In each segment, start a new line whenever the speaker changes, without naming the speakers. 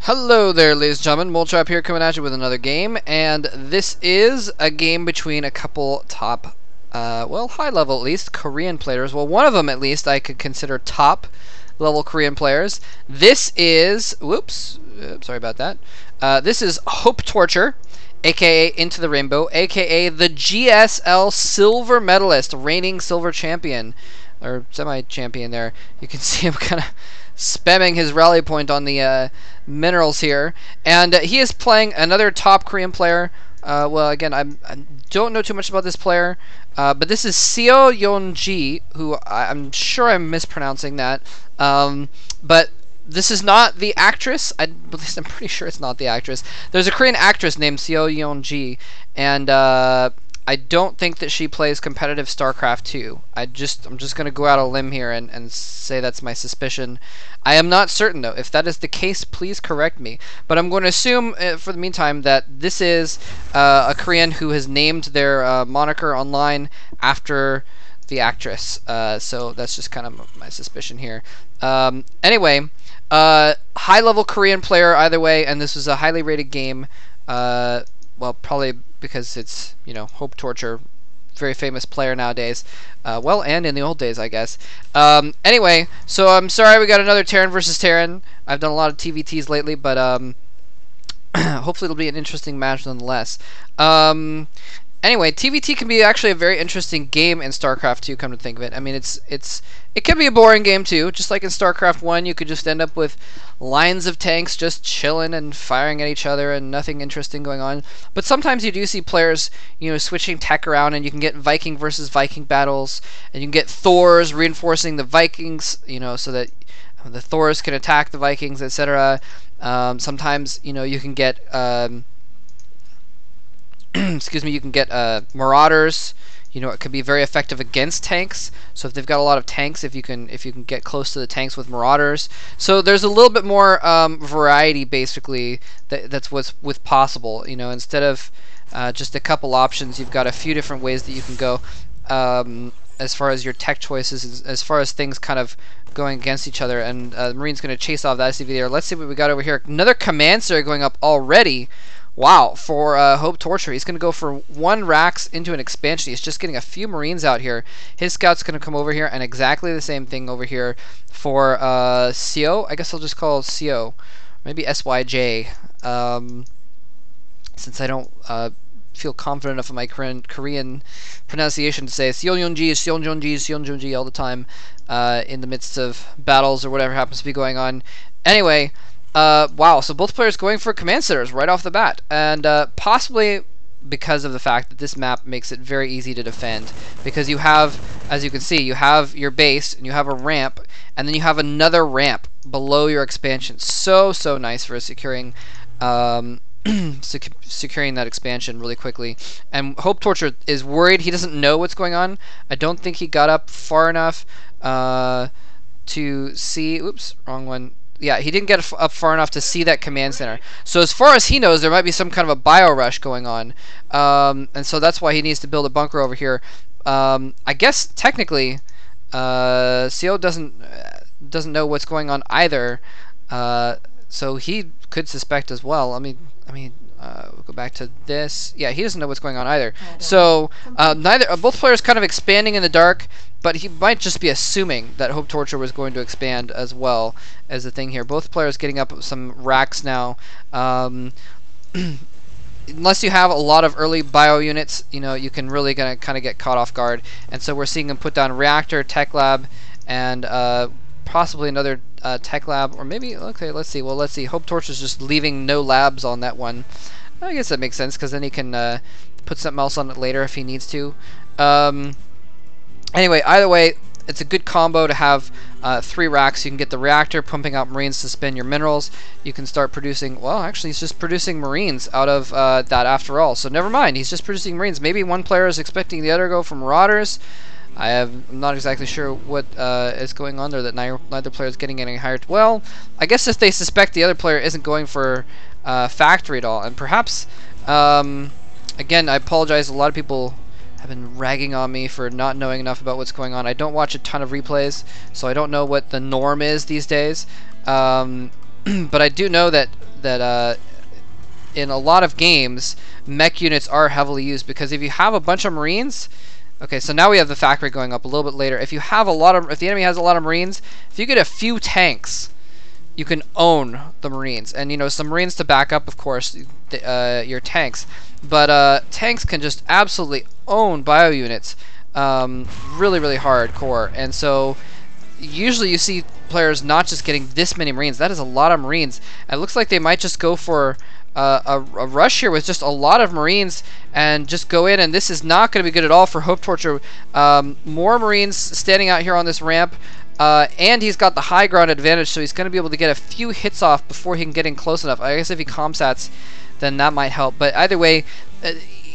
Hello there, ladies and gentlemen. Moltrap here, coming at you with another game, and this is a game between a couple top, well, high level at least, Korean players. Well, one of them at least I could consider top level Korean players. This is, whoops, sorry about that. This is HopeTorture, aka Into the Rainbow, aka the GSL silver medalist, reigning silver champion, or semi-champion there. You can see him kind of spamming his rally point on the minerals here, and he is playing another top Korean player. Well, again, I don't know too much about this player, but this is SeoYeonJi, who I'm sure I'm mispronouncing that, but this is not the actress. At least I'm pretty sure it's not the actress. There's a Korean actress named SeoYeonJi, and I don't think that she plays competitive StarCraft 2. I'm just going to go out on a limb here and say that's my suspicion. I am not certain, though. If that is the case, please correct me. But I'm going to assume, for the meantime, that this is a Korean who has named their moniker online after the actress. So that's just kind of my suspicion here. Anyway, high-level Korean player either way, and this was a highly rated game. Well, probably because it's, you know, HopeTorture, very famous player nowadays. Well, and in the old days, I guess. Anyway, so I'm sorry we got another Terran versus Terran. I've done a lot of TVTs lately, but hopefully it'll be an interesting match nonetheless. Anyway, TVT can be actually a very interesting game in StarCraft 2, come to think of it. I mean, it can be a boring game too. Just like in StarCraft 1, you could just end up with lines of tanks just chilling and firing at each other and nothing interesting going on. But sometimes you do see players, you know, switching tech around, and you can get Viking versus Viking battles, and you can get Thors reinforcing the Vikings, you know, so that the Thors can attack the Vikings, etc. Sometimes, you know, you can get excuse me, you can get Marauders. You know, it can be very effective against tanks. So if they've got a lot of tanks, if you can get close to the tanks with Marauders, so there's a little bit more variety, basically. That's what's possible. You know, instead of just a couple options, you've got a few different ways that you can go as far as your tech choices, as far as things kind of going against each other. And the Marine's going to chase off that SCV there. Let's see what we got over here. Another command center going up already. Wow, for HopeTorture, he's going to go for 1 Rax into an expansion. He's just getting a few Marines out here. His scout's going to come over here, and exactly the same thing over here for Seo. I guess I'll just call Seo. Maybe SYJ, since I don't feel confident enough in my Korean pronunciation to say SeoYeonJi, SeoYeonJi, SeoYeonJi all the time in the midst of battles or whatever happens to be going on. Anyway, wow, so both players going for command centers right off the bat, and possibly because of the fact that this map makes it very easy to defend, because you have, as you can see, you have your base, and you have a ramp, and then you have another ramp below your expansion. So nice for securing securing that expansion really quickly. And HopeTorture is worried. He doesn't know what's going on. I don't think he got up far enough to see, oops, wrong one. Yeah, he didn't get up far enough to see that command center. So as far as he knows, there might be some kind of a bio rush going on, and so that's why he needs to build a bunker over here. I guess technically, Seo doesn't know what's going on either, so he could suspect as well. We'll go back to this. Yeah, he doesn't know what's going on either. So both players kind of expanding in the dark, but he might just be assuming that HopeTorture was going to expand as well as the thing here. Both players getting up some racks now. Unless you have a lot of early bio units, you know, you can really kind of get caught off guard. And so we're seeing him put down reactor, tech lab, and possibly another tech lab, or maybe, okay, let's see. Well, let's see. HopeTorture's just leaving no labs on that one. I guess that makes sense, because then he can put something else on it later if he needs to. Anyway, either way, it's a good combo to have 3 racks. You can get the reactor pumping out Marines to spin your minerals. You can start producing, well, actually he's just producing Marines out of that after all. So never mind, he's just producing Marines. Maybe one player is expecting the other to go for Marauders. I'm not exactly sure what is going on there, that neither player is getting any higher. Well, I guess if they suspect the other player isn't going for factory at all, and perhaps, again, I apologize, a lot of people have been ragging on me for not knowing enough about what's going on. I don't watch a ton of replays, so I don't know what the norm is these days. But I do know that that in a lot of games, mech units are heavily used, because if you have a bunch of Marines, okay, so now we have the factory going up a little bit later. If you have if the enemy has a lot of Marines, if you get a few tanks, you can own the Marines, and you know, some Marines to back up, of course, your tanks. But tanks can just absolutely own bio units, really, really hardcore. And so usually you see players not just getting this many Marines. That is a lot of Marines. It looks like they might just go for a rush here with just a lot of Marines and just go in, and this is not going to be good at all for HopeTorture. More Marines standing out here on this ramp, and he's got the high ground advantage, so he's going to be able to get a few hits off before he can get in close enough. I guess if he comsats, then that might help. But either way,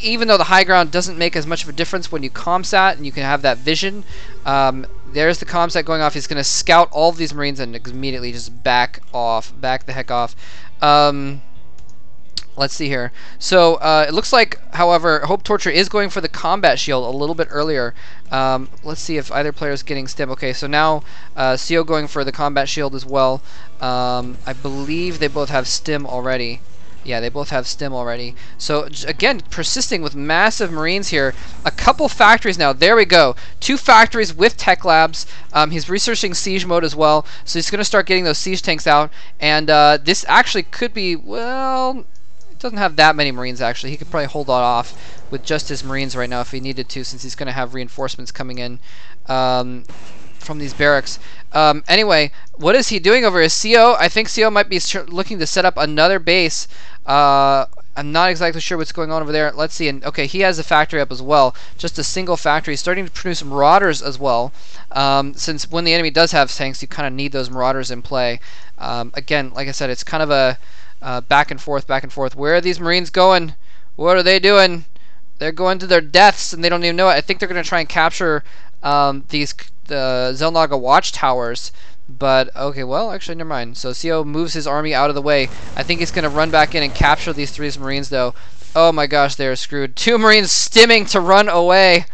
even though the high ground doesn't make as much of a difference when you comsat and you can have that vision, there's the comsat going off. He's going to scout all of these Marines and immediately just back the heck off. Let's see here. So it looks like, however, HopeTorture is going for the combat shield a little bit earlier. Let's see if either player is getting stim. Okay, so now Seo going for the combat shield as well. I believe they both have stim already. Yeah, they both have stim already. So again, persisting with massive Marines here. A couple factories now. There we go. 2 factories with tech labs. He's researching siege mode as well. So he's going to start getting those siege tanks out. And this actually could be, well, it doesn't have that many Marines actually. He could probably hold that off with just his Marines right now if he needed to, since he's going to have reinforcements coming in from these barracks. Anyway, what is he doing over here? Seo, I think Seo might be looking to set up another base. I'm not exactly sure what's going on over there. Let's see. And okay, he has a factory up as well. Just a single factory. He's starting to produce marauders as well. Since when the enemy does have tanks, you kind of need those marauders in play. Again, like I said, it's kind of a back and forth, back and forth. Where are these Marines going? What are they doing? They're going to their deaths, and they don't even know it. I think they're going to try and capture the Zelnaga watchtowers. But, okay, well, actually, never mind. So Seo moves his army out of the way. I think he's going to run back in and capture these 3 Marines, though. Oh my gosh, they're screwed. 2 Marines stimming to run away.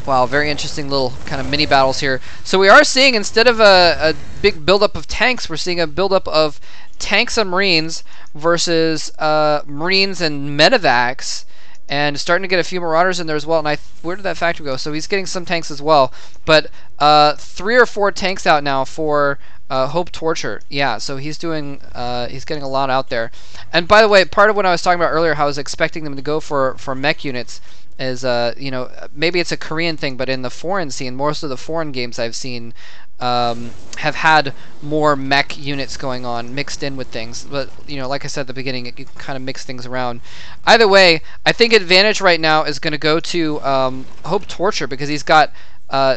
Wow, very interesting little kind of mini battles here. So we are seeing, instead of a big buildup of tanks, we're seeing a buildup of tanks and Marines versus Marines and medevacs. And starting to get a few marauders in there as well. And where did that factory go? So he's getting some tanks as well. But 3 or 4 tanks out now for HopeTorture. Yeah, so he's doing he's getting a lot out there. And by the way, part of what I was talking about earlier, how I was expecting them to go for mech units, is you know, maybe it's a Korean thing, but in the foreign scene, most of the foreign games I've seen have had more mech units going on mixed in with things. But you know, like I said at the beginning, you can kind of mix things around. Either way, I think advantage right now is going to go to HopeTorture, because he's got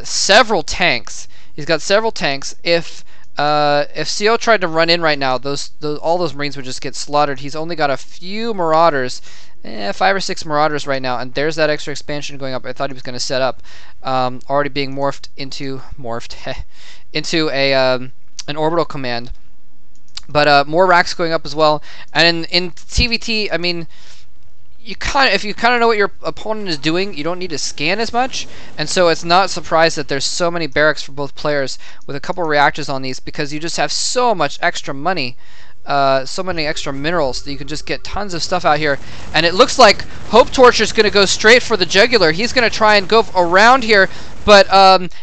several tanks. He's got several tanks. If Seo tried to run in right now, all those Marines would just get slaughtered. He's only got a few marauders. 5 or 6 marauders right now, and there's that extra expansion going up. I thought he was going to set up, already being morphed into into an orbital command. But more racks going up as well. And in TVT, I mean, if you kind of know what your opponent is doing, you don't need to scan as much, and so it's not surprised that there's so many barracks for both players with a couple reactors on these, because you just have so much extra money. So many extra minerals that you can just get tons of stuff out here. And it looks like HopeTorture is going to go straight for the jugular. He's going to try and go around here, but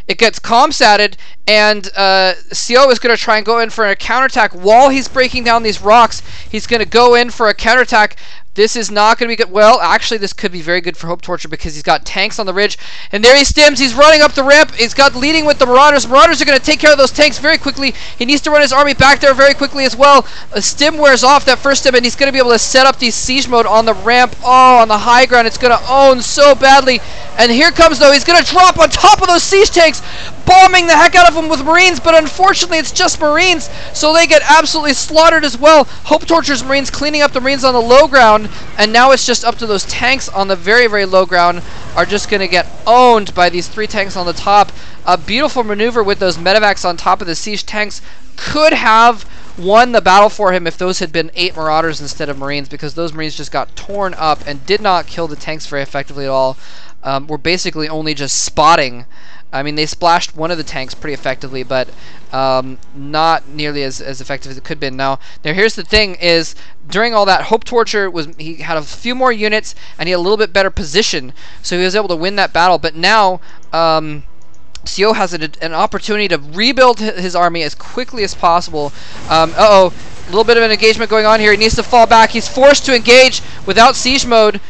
it gets comsatted, and Seo is going to try and go in for a counterattack while he's breaking down these rocks. He's going to go in for a counterattack. This is not going to be good. Well, actually, this could be very good for HopeTorture, because he's got tanks on the ridge. And there he stims. He's running up the ramp. He's got leading with the Marauders. Marauders are going to take care of those tanks very quickly. He needs to run his army back there very quickly as well. A stim wears off, that first stim, and he's going to be able to set up the siege mode on the ramp. Oh, on the high ground. It's going to own so badly. And here comes, though. He's going to drop on top of those siege tanks, bombing the heck out of them with Marines. But unfortunately, it's just Marines, so they get absolutely slaughtered as well. HopeTorture's Marines cleaning up the Marines on the low ground. And now it's just up to those tanks on the very, very low ground are just going to get owned by these 3 tanks on the top. A beautiful maneuver with those medevacs on top of the siege tanks could have won the battle for him if those had been 8 Marauders instead of Marines, because those Marines just got torn up and did not kill the tanks very effectively at all. Were basically only just spotting. I mean, they splashed one of the tanks pretty effectively, but not nearly as effective as it could have been. Now here's the thing: is during all that, HopeTorture he had a few more units and he had a little bit better position, so he was able to win that battle. But now Seo has an opportunity to rebuild his army as quickly as possible. Uh-oh, a little bit of an engagement going on here. He needs to fall back. He's forced to engage without siege mode.